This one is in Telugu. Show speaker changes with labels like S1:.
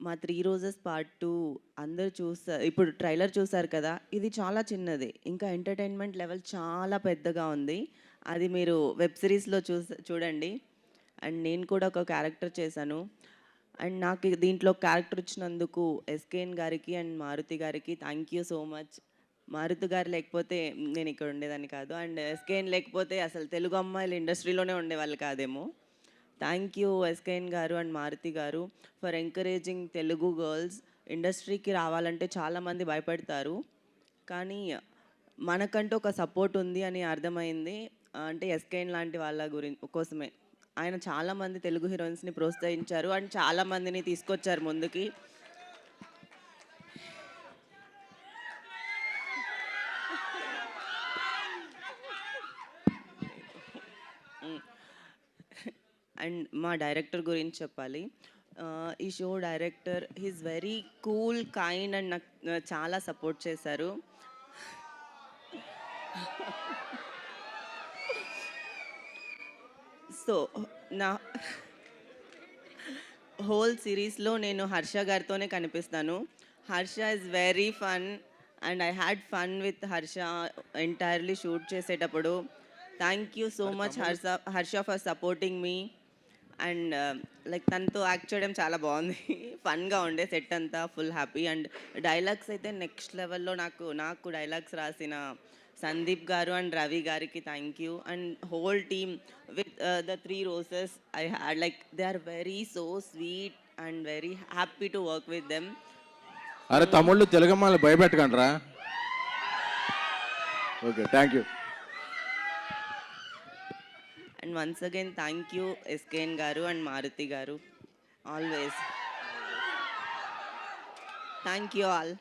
S1: మా 'త్రీ రోజెస్ పార్ట్ 2' అందరూ ఇప్పుడు ట్రైలర్ చూసారు కదా! ఇది చాలా చిన్నది. ఇంకా ఎంటర్‌టైన్‌మెంట్ లెవెల్ చాలా పెద్దగా ఉంది. అది మీరు వెబ్ సీరీస్‌లో చూడండి. అండ్ నేను కూడా ఒక క్యారెక్టర్ చేశాను. అండ్ నాకు దీంట్లో క్యారెక్టర్ ఇచ్చినందుకు ఎస్‌కేఎన్ గారికి అండ్ మారుతి గారికి thank you so much. Maruti గారు లేకపోతే నేను ఇక్కడ ఉండేదాన్ని కాదు. అండ్ ఎస్‌కేఎన్ లేకపోతే అసలు తెలుగు అమ్మాయిలు ఇండస్ట్రీలోనే ఉండేవాళ్ళు కాదేమో. థ్యాంక్ యూ ఎస్‌కేఎన్ గారు అండ్ మారుతి గారు ఫర్ ఎంకరేజింగ్ తెలుగు గర్ల్స్. ఇండస్ట్రీకి రావాలంటే చాలామంది భయపడతారు. కానీ మనకంటూ ఒక సపోర్ట్ ఉంది అని అర్థమైంది. అంటే ఎస్‌కేఎన్ లాంటి వాళ్ళ కోసమే. ఆయన చాలామంది తెలుగు హీరోయిన్స్‌ని ప్రోత్సహించారు అండ్ చాలామందిని తీసుకొచ్చారు ముందుకి. అండ్ మా డైరెక్టర్ గురించి చెప్పాలి. ఈ show director he's very cool, kind and నాకు చాలా సపోర్ట్ చేశారు. సో నా హోల్ సిరీస్లో నేను హర్ష గారితోనే కనిపిస్తాను. Harsha is very fun and I had fun with Harsha entirely shoot చేసేటప్పుడు. Thank you so much Harsha for supporting me. And like తనతో యాక్ట్ చేయడం చాలా బాగుంది. ఫన్గా ఉండే సెట్ అంతా ఫుల్ హ్యాపీ. అండ్ డైలాగ్స్ అయితే నెక్స్ట్ లెవెల్లో. నాకు డైలాగ్స్ రాసిన సందీప్ గారు అండ్ రవి గారికి thank you. And whole team with the 3 roses I had like they are very so sweet and very happy to work with them.
S2: అరే తమ్ముళ్ళు తెలుగమ్మాలి భయపెట్టకండ్రా. Okay, thank you.
S1: And once again thank you SKN garu and Maruthi garu. Always thank you all.